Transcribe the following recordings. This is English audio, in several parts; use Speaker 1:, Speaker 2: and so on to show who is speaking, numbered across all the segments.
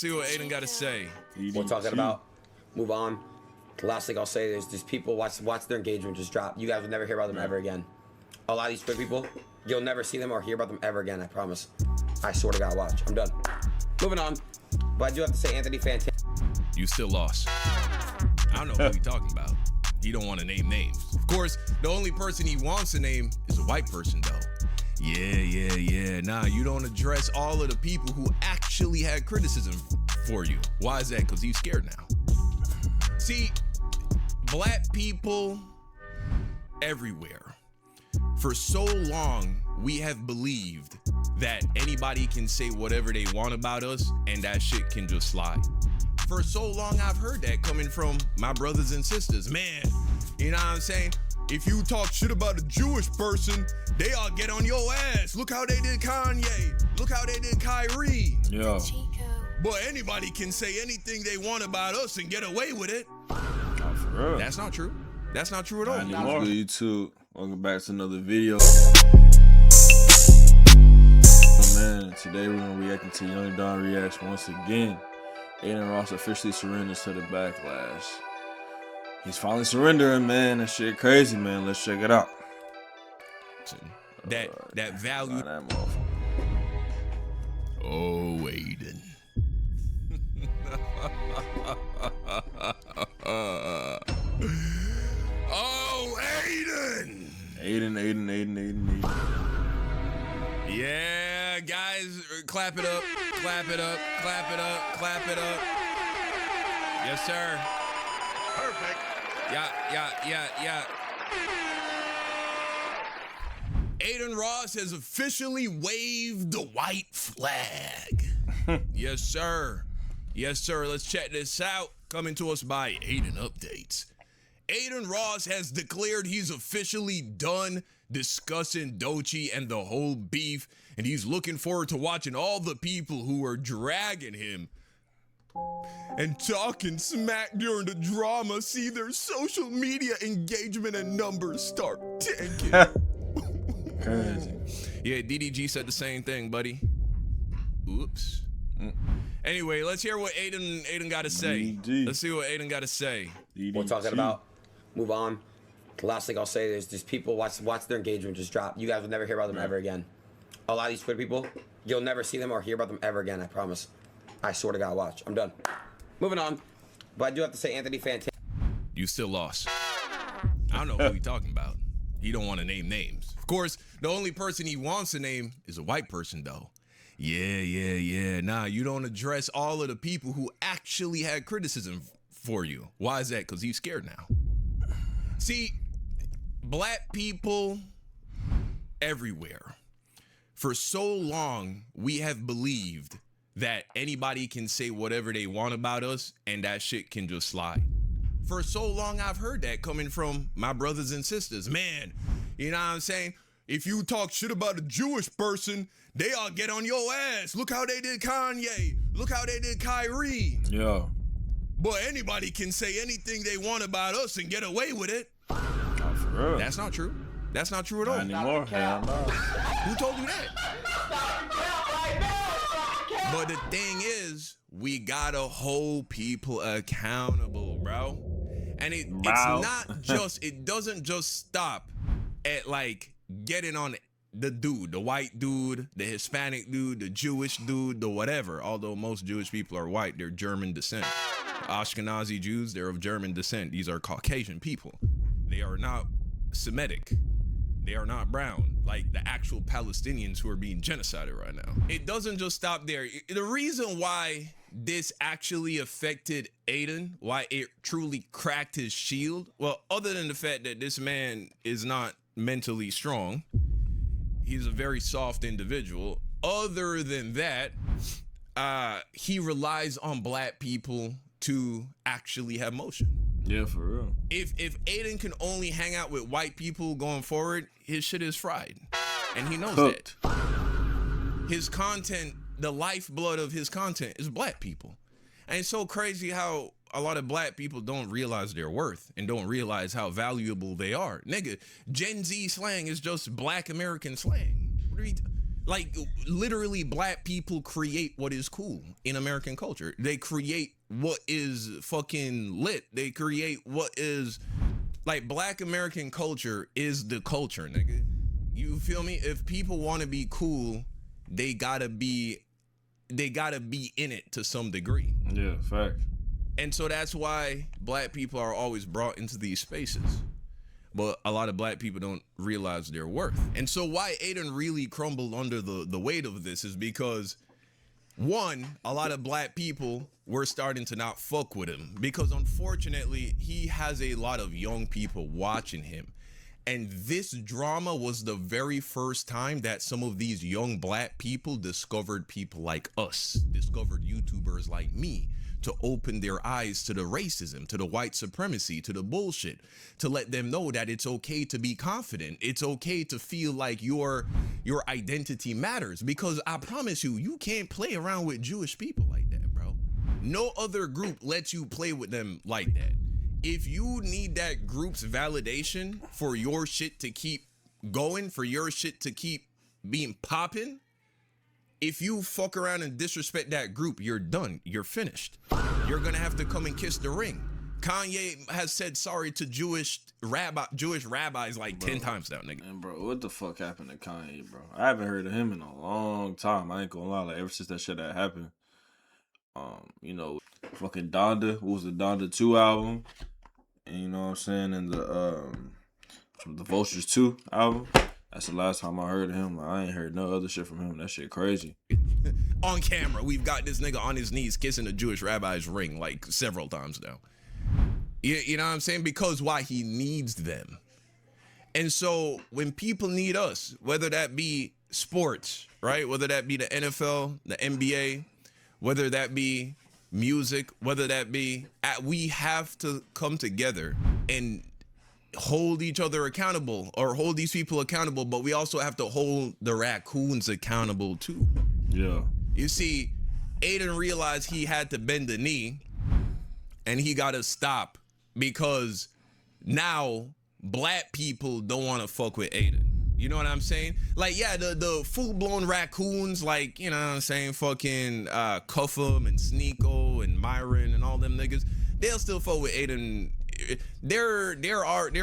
Speaker 1: See what Adin got to say.
Speaker 2: We're talking about. Move on. The last thing I'll say is these people watch their engagement just drop. You guys will never hear about them ever again. A lot of these Twitter people, you'll never see them or hear about them ever again. I promise. I swear to God. Watch. I'm done. Moving on. But I do have to say, Anthony Fantano.
Speaker 1: You still lost. I don't know who you're talking about. He don't want to name names. Of course, the only person he wants to name is a white person, though. Yeah. Nah, you don't address all of the people who actually had criticism for you. Why is that? Because he's scared now. See, black people everywhere. For so long, we have believed that anybody can say whatever they want about us and that shit can just slide. For so long, I've heard that coming from my brothers and sisters. Man, you know what I'm saying? If you talk shit about a Jewish person, they all get on your ass. Look how they did Kanye. Look how they did Kyrie.
Speaker 3: Yeah.
Speaker 1: But anybody can say anything they want about us and get away with it.
Speaker 3: Not for real.
Speaker 1: That's not true. That's not true at all.
Speaker 3: Not anymore. YouTube. Welcome back to another video. Man, today we're gonna react to Young Don Reacts once again. Adin Ross officially surrenders to the Backlash. He's finally surrendering, man. That shit crazy, man. Let's check it out.
Speaker 1: That value.
Speaker 3: That motherfucker.
Speaker 1: Oh, Adin. Oh, Adin.
Speaker 3: Adin.
Speaker 1: Yeah, guys, clap it up. Clap it up. Clap it up. Clap it up. Yes, sir.
Speaker 4: Perfect.
Speaker 1: Yeah. Adin Ross has officially waved the white flag. Yes, sir. Let's check this out. Coming to us by Adin Updates. Adin Ross has declared he's officially done discussing Doechii and the whole beef, and he's looking forward to watching all the people who are dragging him and talking smack during the drama see their social media engagement and numbers start tanking.
Speaker 3: Crazy.
Speaker 1: Yeah, DDG said the same thing, buddy. Oops. Anyway, let's hear what Adin got to say. Let's see what Adin got to say.
Speaker 2: We're talking about. Move on. The last thing I'll say is these people watch their engagement just drop. You guys will never hear about them ever again. A lot of these Twitter people, you'll never see them or hear about them ever again. I promise. I swear to God. Watch. I'm done. Moving on. But I do have to say, Anthony Fantano.
Speaker 1: You still lost. I don't know who you're talking about. He don't want to name names. Of course, the only person he wants to name is a white person, though. Yeah. Nah, you don't address all of the people who actually had criticism for you. Why is that? Because he's scared now. See, black people everywhere. For so long, we have believed that anybody can say whatever they want about us and that shit can just slide. For so long, I've heard that coming from my brothers and sisters. Man, you know what I'm saying? If you talk shit about a Jewish person, they all get on your ass. Look how they did Kanye. Look how they did Kyrie.
Speaker 3: Yeah.
Speaker 1: But anybody can say anything they want about us and get away with it.
Speaker 3: Not for real.
Speaker 1: That's not true. That's not true at all.
Speaker 3: Not anymore. Hell no.
Speaker 1: Who told you that? But the thing is, we gotta hold people accountable, bro. And it's not just, it doesn't just stop at like getting on the dude, the white dude, the Hispanic dude, the Jewish dude, the whatever. Although most Jewish people are white, they're German descent. Ashkenazi Jews, they're of German descent. These are Caucasian people. They are not Semitic. They are not brown, like the actual Palestinians who are being genocided right now. It doesn't just stop there. The reason why this actually affected Adin, why it truly cracked his shield, well, other than the fact that this man is not mentally strong, he's a very soft individual. Other than that, he relies on black people to actually have motion.
Speaker 3: Yeah, for real.
Speaker 1: If Adin can only hang out with white people going forward, his shit is fried. And he knows that. His content, the lifeblood of his content is black people. And it's so crazy how a lot of black people don't realize their worth and don't realize how valuable they are. Nigga, Gen Z slang is just black American slang. Like, literally, black people create what is cool in American culture. They create what is fucking lit. They create what is, like, black American culture is the culture, nigga. You feel me? If people want to be cool, they gotta be in it to some degree.
Speaker 3: Yeah, fact.
Speaker 1: And so that's why black people are always brought into these spaces. But a lot of black people don't realize their worth. And so why Adin really crumbled under the weight of this is because, one, a lot of black people were starting to not fuck with him because, unfortunately, he has a lot of young people watching him. And this drama was the very first time that some of these young black people discovered people like us, discovered YouTubers like me, to open their eyes to the racism, to the white supremacy, to the bullshit, to let them know that it's okay to be confident. It's okay to feel like your identity matters, because I promise you, you can't play around with Jewish people like that, bro. No other group lets you play with them like that. If you need that group's validation for your shit to keep going, for your shit to keep being popping, if you fuck around and disrespect that group, you're done. You're finished. You're gonna have to come and kiss the ring. Kanye has said sorry to Jewish rabbis like 10 times now, nigga.
Speaker 3: And bro, what the fuck happened to Kanye, bro? I haven't heard of him in a long time. I ain't gonna lie, like ever since that shit that happened. You know, fucking Donda, what was the Donda 2 album? And you know what I'm saying? And the Vultures 2 album. That's the last time I heard of him. I ain't heard no other shit from him. That shit crazy.
Speaker 1: On camera, we've got this nigga on his knees kissing a Jewish rabbi's ring like several times now. You know what I'm saying? Because why? He needs them. And so when people need us, whether that be sports, right? Whether that be the NFL, the NBA, whether that be music, whether that be, we have to come together and hold each other accountable, or hold these people accountable, but we also have to hold the raccoons accountable too.
Speaker 3: Yeah.
Speaker 1: You see, Adin realized he had to bend the knee, and he got to stop, because now black people don't want to fuck with Adin. You know what I'm saying? Like, yeah, the full-blown raccoons, like, you know what I'm saying, fucking Cuffum and Sneeko and Myron and all them niggas, they'll still fuck with Adin. Their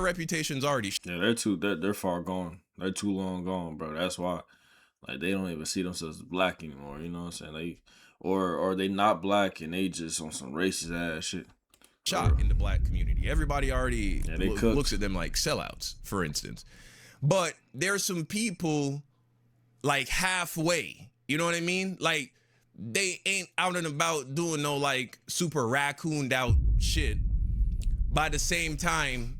Speaker 1: reputation's already
Speaker 3: they're far gone. They're too long gone, bro. That's why, like, they don't even see themselves as black anymore. You know what I'm saying? Like, or they not black and they just on some racist ass shit.
Speaker 1: Shot in the black community. Everybody already looks at them like sellouts, for instance. But there's some people like halfway. You know what I mean? Like, they ain't out and about doing no like super raccooned out shit. By the same time,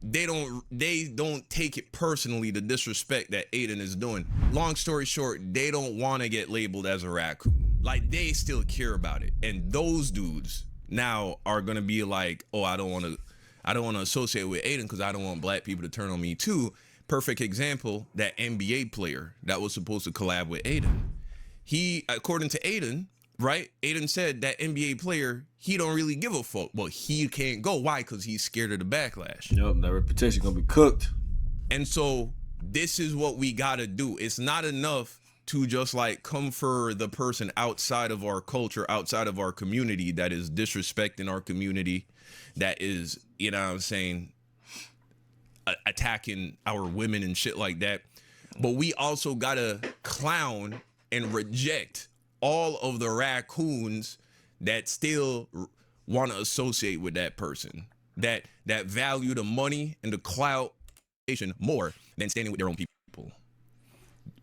Speaker 1: they don't take it personally, the disrespect that Adin is doing. Long story short, they don't want to get labeled as a raccoon. Like, they still care about it. And those dudes now are gonna be like, oh, I don't want to associate with Adin because I don't want black people to turn on me too. Perfect example, that NBA player that was supposed to collab with Adin. He, according to Adin, right? Adin said that NBA player, he don't really give a fuck. Well, he can't go. Why? Because he's scared of the backlash.
Speaker 3: Yup, that reputation gonna be cooked.
Speaker 1: And so this is what we gotta do. It's not enough to just like come for the person outside of our culture, outside of our community, that is disrespecting our community, that is, you know what I'm saying, attacking our women and shit like that. But we also gotta clown and reject all of the raccoons that still want to associate with that person, that value the money and the clout more than standing with their own people.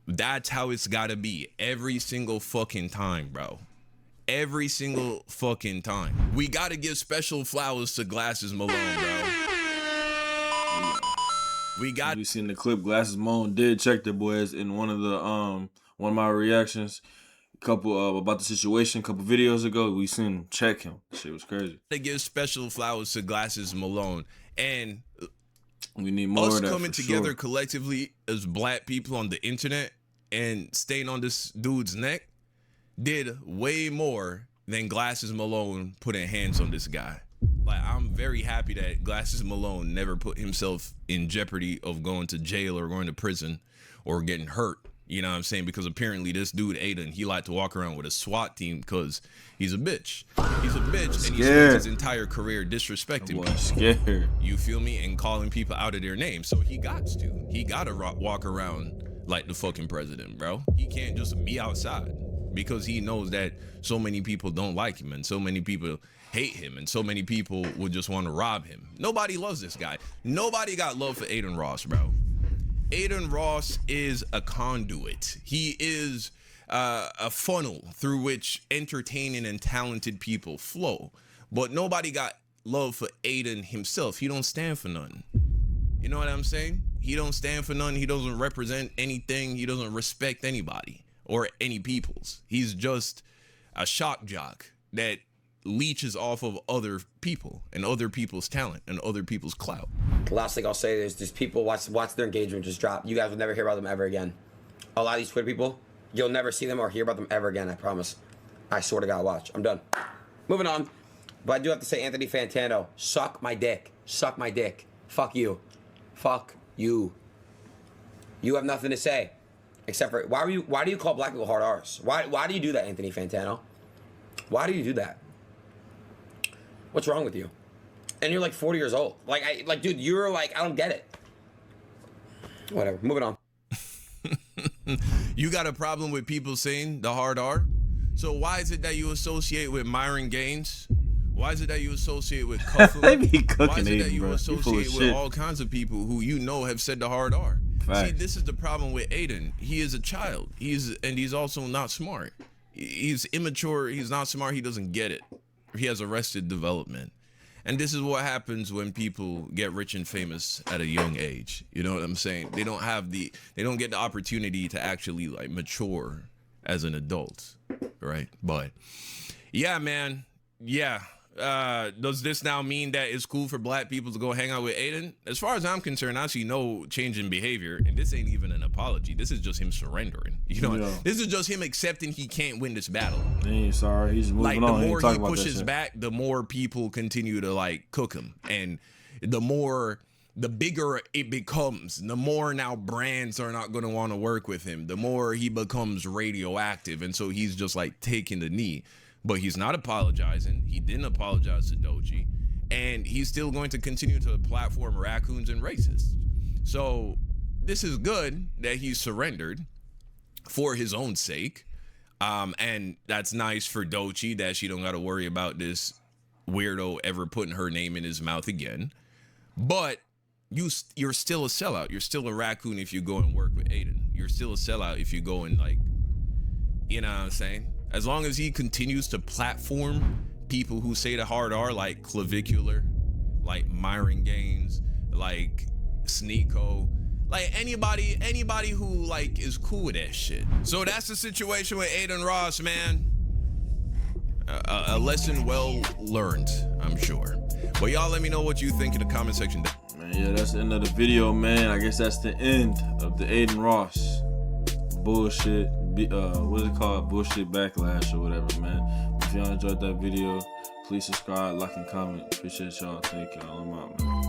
Speaker 1: That's how it's gotta be every single fucking time, bro. Every single fucking time. We gotta give special flowers to Glasses Malone, bro.
Speaker 3: We seen the clip. Glasses Malone did check the boys in one of my reactions. Couple about the situation a couple videos ago. We seen him check him. Shit was crazy.
Speaker 1: They give special flowers to Glasses Malone, and
Speaker 3: we need more
Speaker 1: us
Speaker 3: of that
Speaker 1: coming together collectively as black people on the internet and staying on this dude's neck did way more than Glasses Malone putting hands on this guy. Like, I'm very happy that Glasses Malone never put himself in jeopardy of going to jail or going to prison or getting hurt. You know what I'm saying? Because apparently this dude, Adin, he like to walk around with a SWAT team because he's a bitch. He's a bitch, and he spends his entire career disrespecting people.
Speaker 3: Scared.
Speaker 1: You feel me? And calling people out of their name. So he got to. He got to walk around like the fucking president, bro. He can't just be outside because he knows that so many people don't like him and so many people hate him and so many people would just want to rob him. Nobody loves this guy. Nobody got love for Adin Ross, bro. Adin Ross is a conduit. He is a funnel through which entertaining and talented people flow. But nobody got love for Adin himself. He don't stand for nothing. You know what I'm saying? He don't stand for nothing. He doesn't represent anything. He doesn't respect anybody or any peoples. He's just a shock jock that leeches off of other people and other people's talent and other people's clout.
Speaker 2: The last thing I'll say is these people watch their engagement just drop. You guys will never hear about them ever again. A lot of these Twitter people, you'll never see them or hear about them ever again, I promise. I swear to God, watch. I'm done. Moving on. But I do have to say, Anthony Fantano, suck my dick. Suck my dick. Fuck you. Fuck you. You have nothing to say. Except for, why do you call black people hard R's? Why do you do that, Anthony Fantano? Why do you do that? What's wrong with you? And you're like 40 years old. Like, dude, you're like, I don't get it. Whatever. Moving on.
Speaker 1: You got a problem with people saying the hard R? So why is it that you associate with Myron Gaines? Why is it that you associate with Cufflin?
Speaker 3: They be cooking.
Speaker 1: Why is it that you
Speaker 3: bro.
Speaker 1: associate with all kinds of people who you know have said the hard R?
Speaker 3: Fact.
Speaker 1: See, this is the problem with Adin. He is a child. He's also not smart. He's immature. He's not smart. He doesn't get it. He has arrested development. And this is what happens when people get rich and famous at a young age. You know what I'm saying? They don't get the opportunity to actually like mature as an adult, right? But yeah, man. Yeah. Does this now mean that it's cool for black people to go hang out with Adin? As far as I'm concerned, I see no change in behavior, and this ain't even an apology. This is just him surrendering. You know, this is just him accepting he can't win this battle.
Speaker 3: He ain't sorry. He's moving
Speaker 1: like,
Speaker 3: on.
Speaker 1: The more he pushes back, the more people continue to like cook him, and the bigger it becomes. The more now brands are not going to want to work with him. The more he becomes radioactive, and so he's just like taking the knee. But he's not apologizing. He didn't apologize to Doechii. And he's still going to continue to platform raccoons and racists. So this is good that he surrendered for his own sake. And that's nice for Doechii that she don't got to worry about this weirdo ever putting her name in his mouth again. But you're still a sellout. You're still a raccoon if you go and work with Adin. You're still a sellout if you go and like, you know what I'm saying? As long as he continues to platform people who say the hard R, like Clavicular, like Myron Gaines, like Sneeko, like anybody who like is cool with that shit. So that's the situation with Adin Ross, man. A lesson well learned, I'm sure. But y'all let me know what you think in the comment section.
Speaker 3: Man, yeah, that's the end of the video, man. I guess that's the end of the Adin Ross bullshit. What is it called? Bullshit backlash or whatever, man. If y'all enjoyed that video, please subscribe, like, and comment. Appreciate y'all. Thank y'all. I'm out, man.